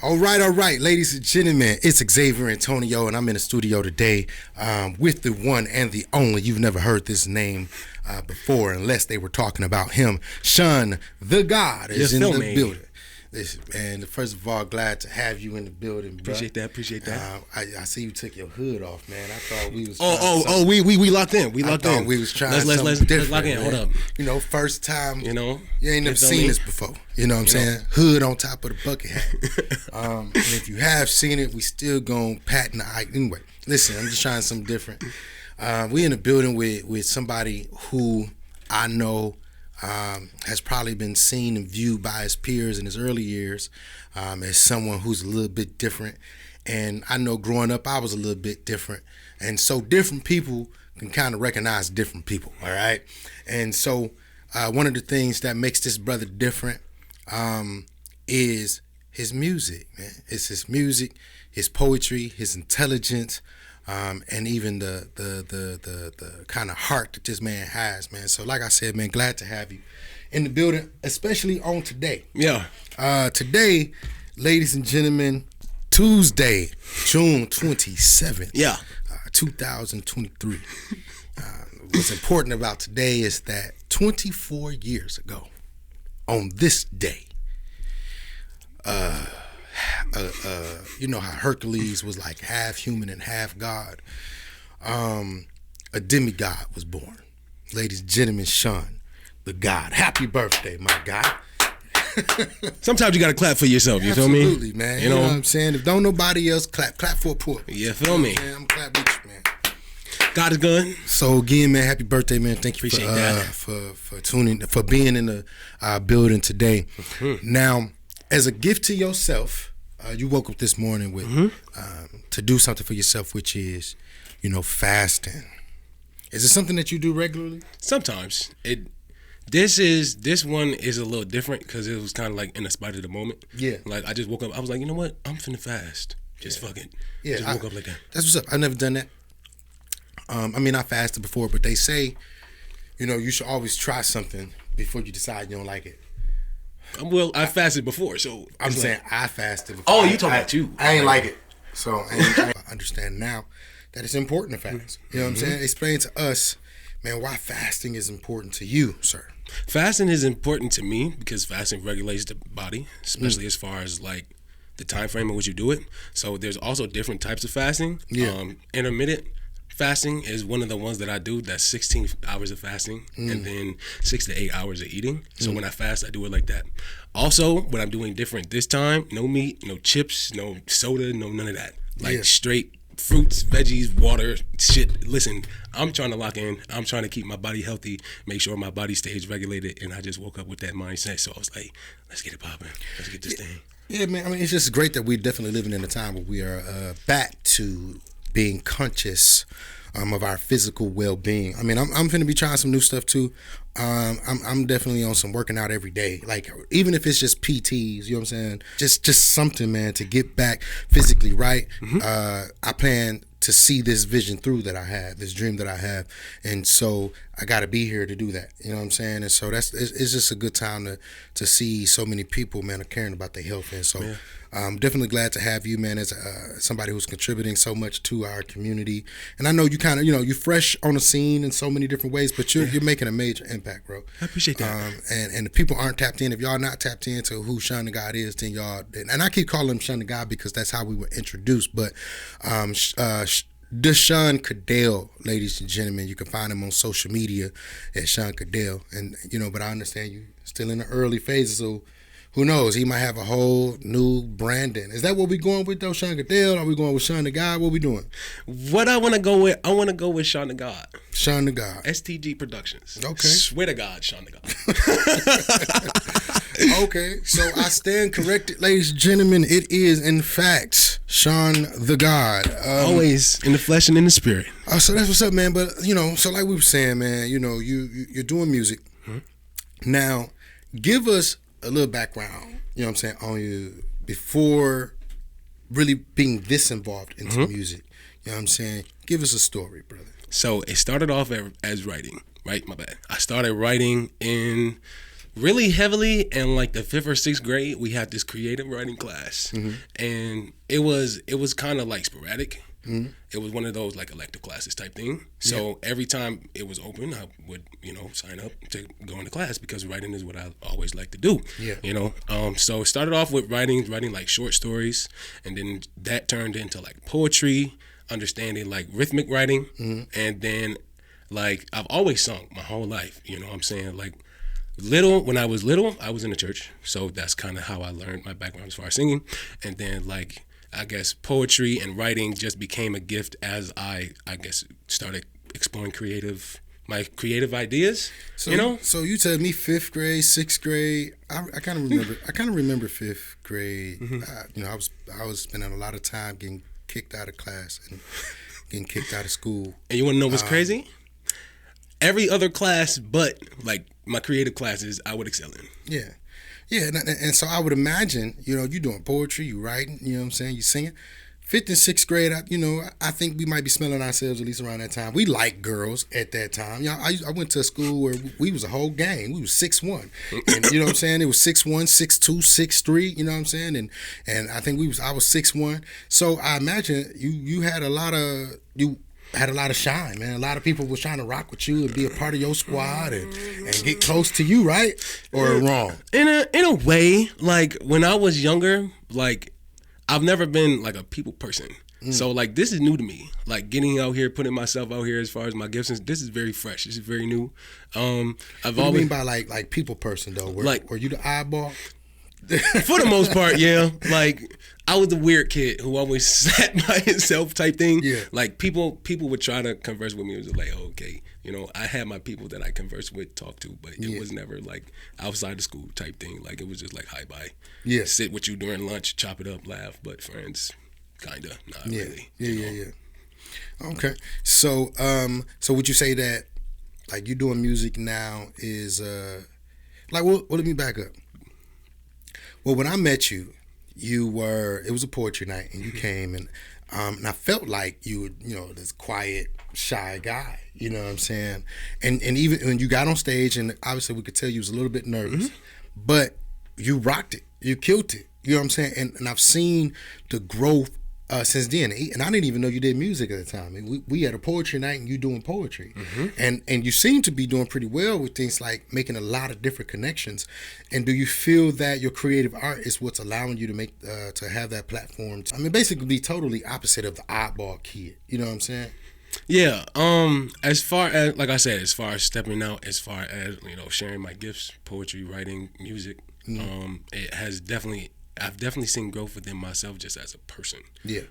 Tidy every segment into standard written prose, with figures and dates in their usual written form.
All right, ladies and gentlemen, it's Xzavier Antonio, and I'm in the studio today with the one and the only. You've never heard this name before, unless they were talking about him. Shaun, the God, is in the building. Listen, man, first of all, glad to have you in the building, bro. Appreciate that. I see you took your hood off, man. I thought we was. We locked in. We locked in. We was trying let's different. lock in. Man. Hold up. You know, first time. You know, you ain't never seen this before. You know what I'm saying? Hood on top of the bucket hat. And if you have seen it, we still gonna patent the eye. Anyway, listen, I'm just trying something different. We in the building with somebody who I know. Has probably been seen and viewed by his peers in his early years as someone who's a little bit different. And I know growing up, I was a little bit different. And so different people can kind of recognize different people, all right? And so one of the things that makes this brother different is his music, man. It's his music, his poetry, his intelligence, and even the kind of heart that this man has, man. So like I said, man, glad to have you in the building, especially on today. Yeah. Today, ladies and gentlemen, Tuesday, June 27th. Yeah. 2023. What's important about today is that 24 years ago, on this day, you know how Hercules was like half human and half God. A demigod was born. Ladies and gentlemen, Shaun, the God. Happy birthday, my guy. Sometimes you gotta clap for yourself. You feel me? Absolutely, man. You know what I'm saying? If don't nobody else clap for a poor. You feel me? I'm clap with you, man. God is good. So again, man, happy birthday, man. Thank you for tuning, for being in the building today. Mm-hmm. Now, as a gift to yourself, you woke up this morning with to do something for yourself, which is, fasting. Is it something that you do regularly? Sometimes. This one is a little different because it was kind of like in the spite of the moment. Yeah. Like I just woke up. I was like, you know what? I'm finna fast. Just fuck it. Yeah. Just woke up like that. That's what's up. I've never done that. I fasted before, but they say, you should always try something before you decide you don't like it. Well, I fasted before, so I'm saying I fasted before. Oh, you talking about you? I ain't like it, so I understand now that it's important to fast. You know what I'm saying? Explain to us, man, why fasting is important to you, sir. Fasting is important to me because fasting regulates the body, especially as far as like the time frame in which you do it. So there's also different types of fasting. Yeah. Intermittent fasting is one of the ones that I do. That's 16 hours of fasting and then 6 to 8 hours of eating. So when I fast, I do it like that. Also, what I'm doing different this time, no meat, no chips, no soda, no none of that. Like straight fruits, veggies, water, shit. Listen, I'm trying to lock in. I'm trying to keep my body healthy, make sure my body stays regulated. And I just woke up with that mindset. So I was like, let's get it popping. Let's get this thing. Yeah, man. It's just great that we're definitely living in a time where we are back to being conscious of our physical well-being. I'm finna be trying some new stuff too. I'm definitely on some working out every day. Like even if it's just PTs, you know what I'm saying? Just something, man, to get back physically right. I plan to see this vision through that I have, this dream that I have, and so I got to be here to do that. You know what I'm saying? And so it's just a good time to see so many people, man, are caring about their health. And so I'm definitely glad to have you, man, as somebody who's contributing so much to our community. And I know you kind of, you're fresh on the scene in so many different ways, but you're making a major impact, bro. I appreciate that. And the people aren't tapped in. If y'all not tapped into who Shaun the God is, then y'all, and I keep calling him Shaun the God because that's how we were introduced, but Shaun Cadell, ladies and gentlemen, you can find him on social media at Shaun Cadell. And, but I understand you still in the early phases, so who knows? He might have a whole new branding. Is that what we going with though, Shaun Cadell? Are we going with Shaun the God? What we doing? What I want to go with, Shaun the God. Shaun the God. STG Productions. Okay. Swear to God, Shaun the God. Okay, so I stand corrected, ladies and gentlemen. It is, in fact, Shaun the God. Always in the flesh and in the spirit. So that's what's up, man. But, so like we were saying, man, you're doing music. Now, give us a little background, on you before really being this involved into music. You know what I'm saying? Give us a story, brother. So it started off as writing, right? My bad. I started writing in really heavily in like the 5th or 6th grade. We had this creative writing class, and it was kind of like sporadic. It was one of those like elective classes type thing. So every time it was open, I would, sign up to go into class because writing is what I always like to do. So it started off with writing like short stories, and then that turned into like poetry, understanding like rhythmic writing, and then like I've always sung my whole life. You know what I'm saying? Like when I was little, I was in the church, so that's kind of how I learned my background as far as singing, and then like I guess poetry and writing just became a gift as I guess started exploring my creative ideas. So, So you tell me 5th grade, 6th grade. I kind of remember. I kind of remember 5th grade. I was spending a lot of time getting kicked out of class and getting kicked out of school. And you want to know what's crazy? Every other class, but like my creative classes, I would excel in. Yeah. Yeah, and so I would imagine, you doing poetry, you writing, you know what I'm saying, you singing. 5th and 6th grade, I think we might be smelling ourselves at least around that time. We liked girls at that time. I went to a school where we was a whole gang. We was 6'1", and you know what I'm saying. It was 6'1", 6'2", 6'3", you know what I'm saying, and I think I was 6'1". So I imagine you had a lot of shine, man. A lot of people was trying to rock with you and be a part of your squad and get close to you, right? Or wrong? In a way, like when I was younger, like I've never been like a people person. So like this is new to me. Like getting out here, putting myself out here as far as my gifts, this is very fresh. This is very new. What do you mean by like people person though? Were you the eyeball? For the most part, yeah. Like I was the weird kid who always sat by himself type thing. Yeah. Like people would try to converse with me. It was like, oh, okay, I had my people that I conversed with, talk to, but it was never like outside the school type thing. Like it was just like hi bye. Yeah. Sit with you during lunch, chop it up, laugh, but friends, kinda, not really. Yeah. Okay. So would you say that like you doing music now is like well let me back up. Well, when I met you, it was a poetry night, and you came, and I felt like you were, this quiet, shy guy, you know what I'm saying? And even when you got on stage, and obviously we could tell you was a little bit nervous, but you rocked it, you killed it, you know what I'm saying? And I've seen the growth since then, and I didn't even know you did music at the time. And we had a poetry night, and you doing poetry, and you seem to be doing pretty well with things like making a lot of different connections. And do you feel that your creative art is what's allowing you to make to have that platform? Basically, be totally opposite of the oddball kid. You know what I'm saying? Yeah. As far as like I said, as far as stepping out, as far as sharing my gifts, poetry, writing, music, it has definitely. I've definitely seen growth within myself just as a person. Yeah.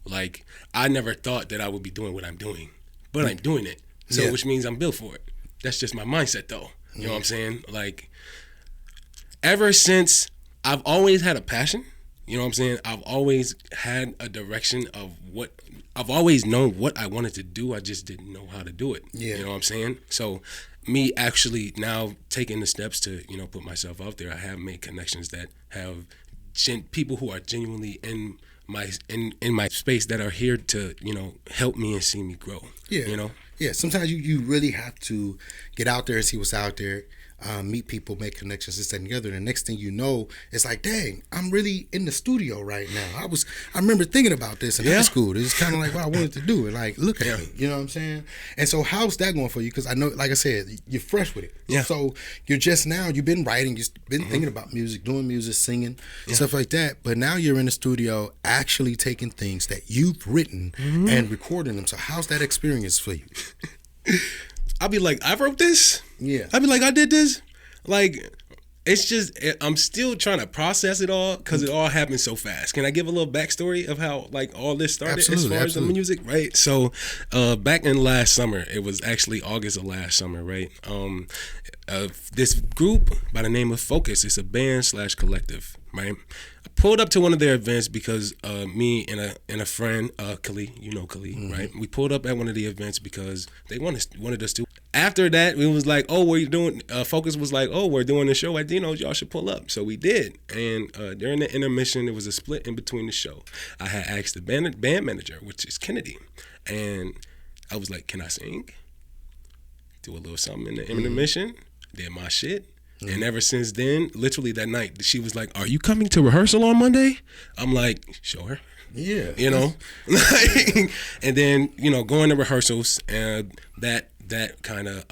Like I never thought that I would be doing what I'm doing, but I'm doing it. So which means I'm built for it. That's just my mindset though. You know what I'm saying? Like ever since I've always had a passion, you know what I'm saying? I've always had a direction of I've always known what I wanted to do. I just didn't know how to do it. Yeah. You know what I'm saying? So me actually now taking the steps to, put myself out there, I have made connections that have people who are genuinely in my space that are here to help me and see me grow. Yeah. Sometimes you really have to get out there and see what's out there, meet people, make connections, this, that, and the other. And the next thing you know, it's like, dang, I'm really in the studio right now. I remember thinking about this in high school. It's kind of like what I wanted to do. And like, look at me. You know what I'm saying? And so how's that going for you? Because I know, like I said, you're fresh with it. Yeah. So you've been writing, you've been thinking about music, doing music, singing, stuff like that. But now you're in the studio actually taking things that you've written and recording them. So how's that experience for you? I'll be like, I wrote this? Yeah. I'll be like, I did this? Like, it's just, I'm still trying to process it all because it all happened so fast. Can I give a little backstory of how, like, all this started as far as the music, right? So, back in last summer, it was actually August of last summer, right? This group by the name of Focus, it's a band/collective, right? I pulled up to one of their events because me and a friend, Khalid, Khalid, right? We pulled up at one of the events because they wanted us to. After that, we was like, oh, what are you doing? Focus was like, oh, we're doing a show at Dino's. Y'all should pull up. So we did. And during the intermission, there was a split in between the show. I had asked the band manager, which is Kennedy, and I was like, can I sing? Do a little something in the intermission. Did my shit. And ever since then, literally that night, she was like, "Are you coming to rehearsal on Monday?" I'm like, "Sure." Yeah. You know, and then going to rehearsals, and that kind of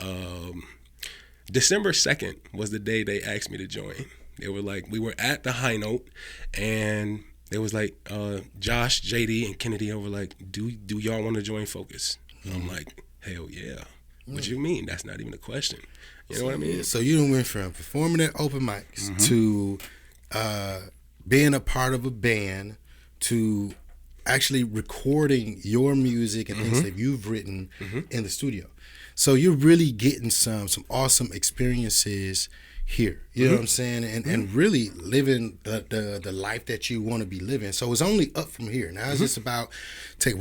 December 2nd was the day they asked me to join. They were like, we were at the High Note, and they was like, Josh, JD, and Kennedy were like, do y'all want to join Focus? I'm like, hell yeah. What you mean? That's not even a question. You know what I mean? So you done went from performing at open mics to being a part of a band to actually recording your music and things that you've written in the studio. So you're really getting some awesome experiences here. You know what I'm saying? And really living the life that you want to be living. So it's only up from here. Now it's just about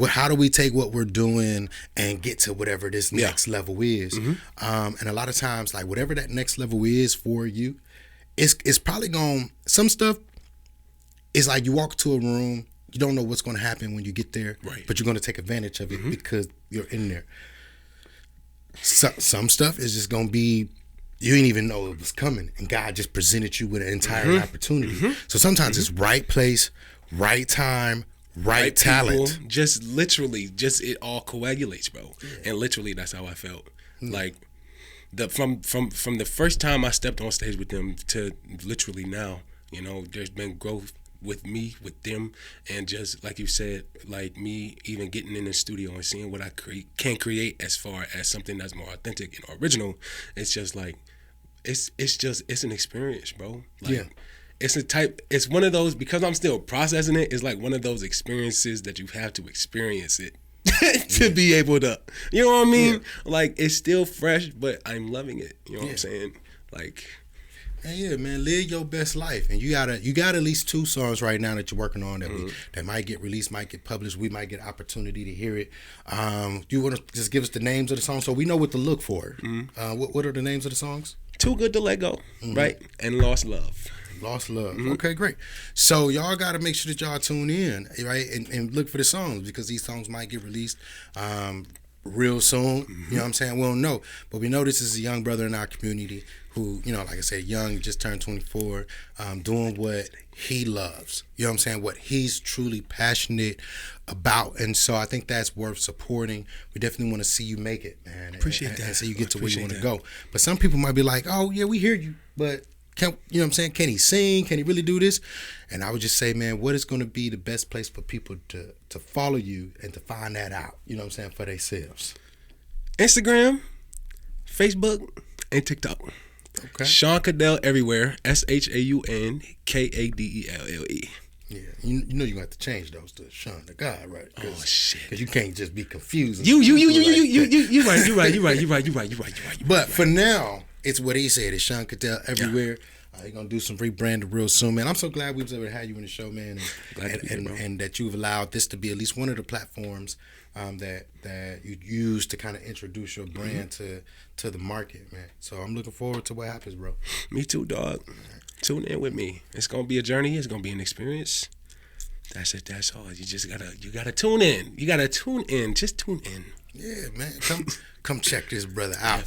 how do we take what we're doing and get to whatever this next level is. And a lot of times, like whatever that next level is for you, it's probably going, some stuff is like you walk to a room, you don't know what's going to happen when you get there, but you're going to take advantage of it because you're in there. Some stuff is just going to be, you didn't even know it was coming, and God just presented you with an entire opportunity. So sometimes it's right place, right time, right talent. People, just literally, it all coagulates, bro. And literally, that's how I felt. Like from the first time I stepped on stage with them to literally now, there's been growth with me, with them, and just like you said, like me even getting in the studio and seeing what I can create as far as something that's more authentic and original. It's just like it's an experience, bro. Like, it's one of those, because I'm still processing it, it's like one of those experiences that you have to experience it to be able to, you know what I mean? Like, it's still fresh, but I'm loving it. You know what I'm saying? Like, yeah, man, live your best life, and you got at least 2 songs right now that you're working on that might get released, might get published. We might get opportunity to hear it. You want to just give us the names of the songs so we know what to look for? What are the names of the songs? Too Good to Let Go, right? And Lost Love. Lost Love. Okay, great. So y'all got to make sure that y'all tune in, right, and look for the songs, because these songs might get released real soon. You know what I'm saying? We don't know, but we know this is a young brother in our community who, like I said, young, just turned 24, doing what he loves. You know what I'm saying? What he's truly passionate about. And so I think that's worth supporting. We definitely want to see you make it, man. Appreciate that. And so you get to where you want to go. But some people might be like, oh, yeah, we hear you, but you know what I'm saying? Can he sing? Can he really do this? And I would just say, man, what is going to be the best place for people to follow you and to find that out, you know what I'm saying, for themselves? Instagram, Facebook, and TikTok. Okay. Shaun Cadell everywhere. ShaunKadelle. Yeah, you know you have to change those to Shaun the God, right? Oh shit! Because you can't just be confused. You right. But for now, it's what he said. It's Shaun Cadell everywhere. You're gonna do some rebranding real soon, man. I'm so glad we was able to have you in the show, man, and that you've allowed this to be at least one of the platforms that you use to kind of introduce your brand to the market, man. So I'm looking forward to what happens, bro. Me too, dog. Tune in with me. It's gonna be a journey. It's gonna be an experience. That's it. That's all. You gotta tune in. You gotta tune in. Just tune in. Yeah, man. Come check this brother out.